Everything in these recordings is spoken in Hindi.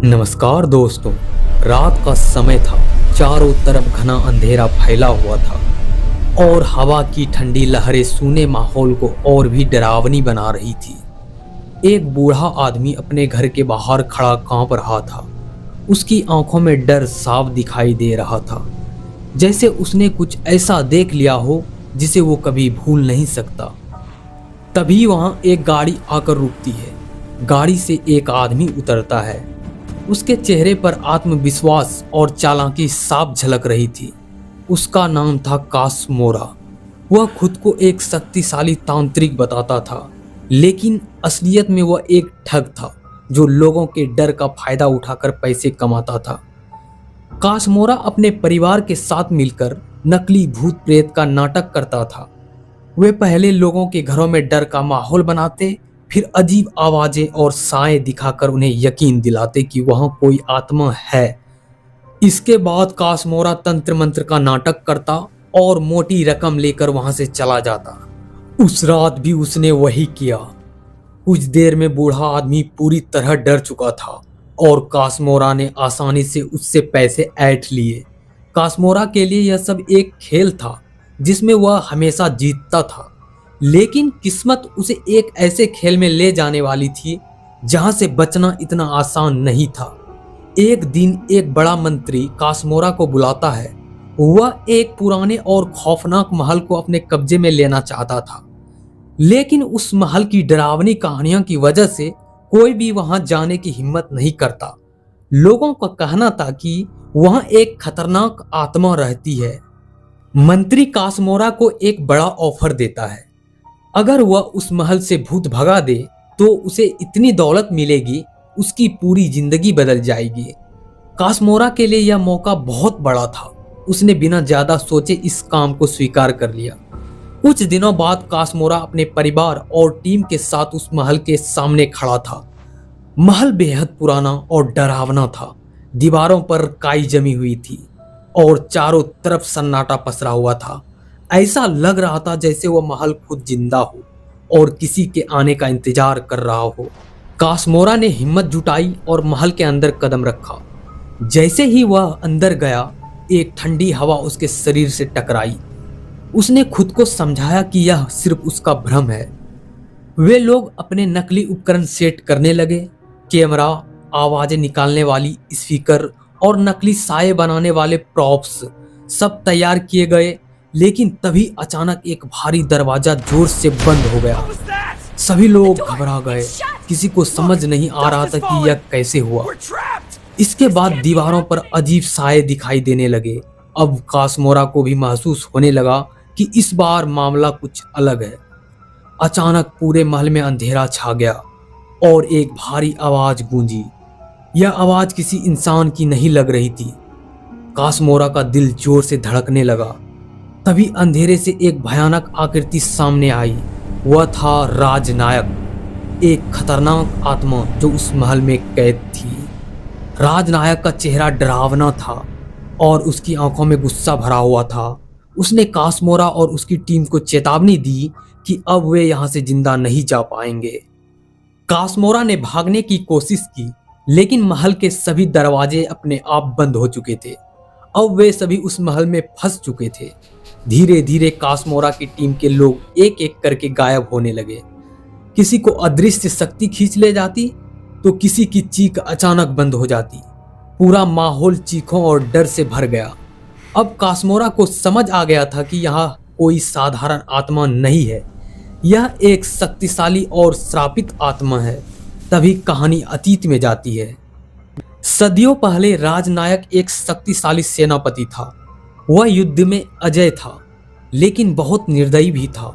नमस्कार दोस्तों। रात का समय था। चारों तरफ घना अंधेरा फैला हुआ था और हवा की ठंडी लहरें सूने माहौल को और भी डरावनी बना रही थी। एक बूढ़ा आदमी अपने घर के बाहर खड़ा कांप रहा था। उसकी आंखों में डर साफ दिखाई दे रहा था, जैसे उसने कुछ ऐसा देख लिया हो जिसे वो कभी भूल नहीं सकता। तभी वहां एक गाड़ी आकर रुकती है। गाड़ी से एक आदमी उतरता है। उसके चेहरे पर आत्मविश्वास और चालाकी साफ झलक रही थी। उसका नाम था कासमोरा। वह खुद को एक शक्तिशाली तांत्रिक बताता था, लेकिन असलियत में वह एक ठग था जो लोगों के डर का फायदा उठाकर पैसे कमाता था। कासमोरा अपने परिवार के साथ मिलकर नकली भूत प्रेत का नाटक करता था। वे पहले लोगों के घरों में डर का माहौल बनाते, फिर अजीब आवाजें और साएं दिखाकर उन्हें यकीन दिलाते कि वहां कोई आत्मा है। इसके बाद कासमोरा तंत्र मंत्र का नाटक करता और मोटी रकम लेकर वहां से चला जाता। उस रात भी उसने वही किया। कुछ देर में बूढ़ा आदमी पूरी तरह डर चुका था और कासमोरा ने आसानी से उससे पैसे ऐंठ लिए। कासमोरा के लिए यह सब एक खेल था जिसमें वह हमेशा जीतता था, लेकिन किस्मत उसे एक ऐसे खेल में ले जाने वाली थी जहां से बचना इतना आसान नहीं था। एक दिन एक बड़ा मंत्री कासमोरा को बुलाता है। वह एक पुराने और खौफनाक महल को अपने कब्जे में लेना चाहता था, लेकिन उस महल की डरावनी कहानियों की वजह से कोई भी वहां जाने की हिम्मत नहीं करता। लोगों का कहना था कि वहां एक खतरनाक आत्मा रहती है। मंत्री कासमोरा को एक बड़ा ऑफर देता है। अगर वह उस महल से भूत भगा दे तो उसे इतनी दौलत मिलेगी, उसकी पूरी जिंदगी बदल जाएगी। कासमोरा के लिए यह मौका बहुत बड़ा था। उसने बिना ज्यादा सोचे इस काम को स्वीकार कर लिया। कुछ दिनों बाद कासमोरा अपने परिवार और टीम के साथ उस महल के सामने खड़ा था। महल बेहद पुराना और डरावना था। दीवारों पर काई जमी हुई थी और चारों तरफ सन्नाटा पसरा हुआ था। ऐसा लग रहा था जैसे वह महल खुद जिंदा हो और किसी के आने का इंतजार कर रहा हो। कासमोरा ने हिम्मत जुटाई और महल के अंदर कदम रखा। जैसे ही वह अंदर गया, एक ठंडी हवा उसके शरीर से टकराई। उसने खुद को समझाया कि यह सिर्फ उसका भ्रम है। वे लोग अपने नकली उपकरण सेट करने लगे। कैमरा, आवाजें निकालने वाली स्पीकर और नकली साए बनाने वाले प्रॉप्स सब तैयार किए गए, लेकिन तभी अचानक एक भारी दरवाजा जोर से बंद हो गया। सभी लोग घबरा गए। किसी को समझ नहीं आ रहा था कि यह कैसे हुआ। इसके बाद दीवारों पर अजीब साए दिखाई देने लगे। अब कासमोरा को भी महसूस होने लगा कि इस बार मामला कुछ अलग है। अचानक पूरे महल में अंधेरा छा गया और एक भारी आवाज गूंजी। यह आवाज किसी इंसान की नहीं लग रही थी। कासमोरा का दिल जोर से धड़कने लगा। तभी अंधेरे से एक भयानक आकृति सामने आई। वह था राजनायक, एक खतरनाक आत्मा जो उस महल में कैद थी। राजनायक का चेहरा डरावना था और उसकी आंखों में गुस्सा भरा हुआ था। उसने कासमोरा और उसकी टीम को चेतावनी दी कि अब वे यहां से जिंदा नहीं जा पाएंगे। कासमोरा ने भागने की कोशिश की, लेकिन महल के सभी दरवाजे अपने आप बंद हो चुके थे। अब वे सभी उस महल में फंस चुके थे। धीरे धीरे कासमोरा की टीम के लोग एक एक करके गायब होने लगे। किसी को अदृश्य शक्ति खींच ले जाती तो किसी की चीख अचानक बंद हो जाती। पूरा माहौल चीखों और डर से भर गया। अब कासमोरा को समझ आ गया था कि यहाँ कोई साधारण आत्मा नहीं है, यह एक शक्तिशाली और श्रापित आत्मा है। तभी कहानी अतीत में जाती है। सदियों पहले राजनायक एक शक्तिशाली सेनापति था। वह युद्ध में अजय था, लेकिन बहुत निर्दयी भी था।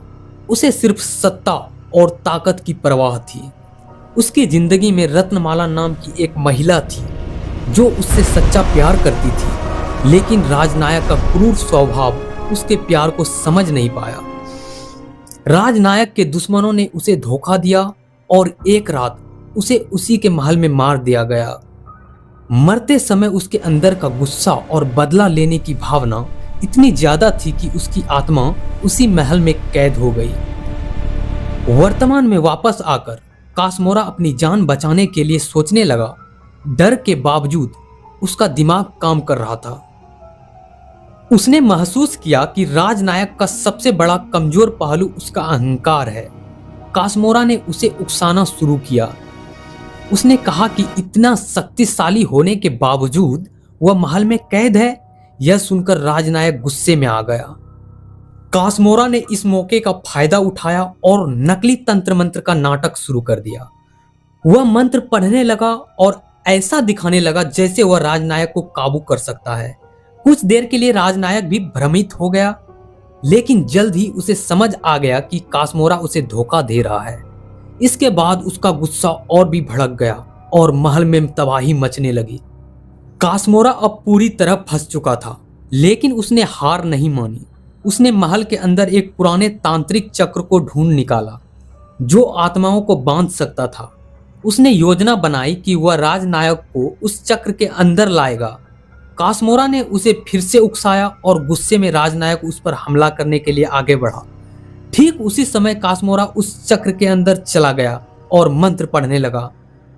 उसे सिर्फ सत्ता और ताकत की परवाह थी। उसकी जिंदगी में रत्नमाला नाम की एक महिला थी जो उससे सच्चा प्यार करती थी, लेकिन राजनायक का क्रूर स्वभाव उसके प्यार को समझ नहीं पाया। राजनायक के दुश्मनों ने उसे धोखा दिया और एक रात उसे उसी के महल में मार दिया गया। मरते समय उसके अंदर का गुस्सा और बदला लेने की भावना इतनी ज्यादा थी कि उसकी आत्मा उसी महल में कैद हो गई। वर्तमान में वापस आकर कासमोरा अपनी जान बचाने के लिए सोचने लगा डर के बावजूद उसका दिमाग काम कर रहा था। उसने महसूस किया कि राजनायक का सबसे बड़ा कमजोर पहलू उसका अहंकार है। कासमोरा ने उसे उकसाना शुरू किया। उसने कहा कि इतना शक्तिशाली होने के बावजूद वह महल में कैद है। यह सुनकर राजनायक गुस्से में आ गया। कासमोरा ने इस मौके का फायदा उठाया और नकली तंत्र मंत्र का नाटक शुरू कर दिया। वह मंत्र पढ़ने लगा और ऐसा दिखाने लगा जैसे वह राजनायक को काबू कर सकता है। कुछ देर के लिए राजनायक भी भ्रमित हो गया, लेकिन जल्द ही उसे समझ आ गया कि कासमोरा उसे धोखा दे रहा है। इसके बाद उसका गुस्सा और भी भड़क गया और महल में तबाही मचने लगी। कासमोरा अब पूरी तरह फंस चुका था, लेकिन उसने हार नहीं मानी। उसने महल के अंदर एक पुराने तांत्रिक चक्र को ढूंढ निकाला जो आत्माओं को बांध सकता था। उसने योजना बनाई कि वह राजनायक को उस चक्र के अंदर लाएगा। कासमोरा ने उसे फिर से उकसाया और गुस्से में राजनायक उस पर हमला करने के लिए आगे बढ़ा। ठीक उसी समय कासमोरा उस चक्र के अंदर चला गया और मंत्र पढ़ने लगा।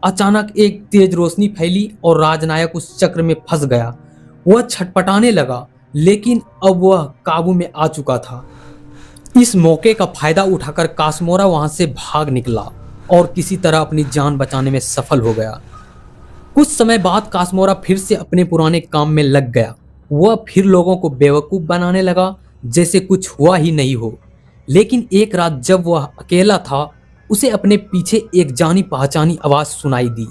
अचानक एक तेज रोशनी फैली और राजनायक उस चक्र में फंस गया। वह छटपटाने लगा, लेकिन अब वह काबू में आ चुका था। इस मौके का फायदा उठाकर कासमोरा वहां से भाग निकला और किसी तरह अपनी जान बचाने में सफल हो गया। कुछ समय बाद कासमोरा फिर से अपने पुराने काम में लग गया। वह फिर लोगों को बेवकूफ बनाने लगा जैसे कुछ हुआ ही नहीं हो। लेकिन एक रात जब वह अकेला था, उसे अपने पीछे एक जानी पहचानी आवाज सुनाई दी।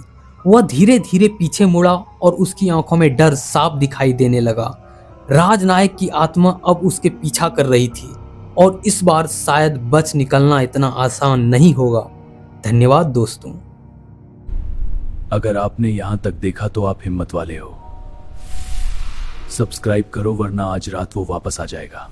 वह धीरे धीरे पीछे मुड़ा और उसकी आंखों में डर साफ दिखाई देने लगा। राजनायक की आत्मा अब उसके पीछा कर रही थी और इस बार शायद बच निकलना इतना आसान नहीं होगा। धन्यवाद दोस्तों। अगर आपने यहां तक देखा तो आप हिम्मत वाले हो। सब्सक्राइब करो वरना आज रात वो वापस आ जाएगा।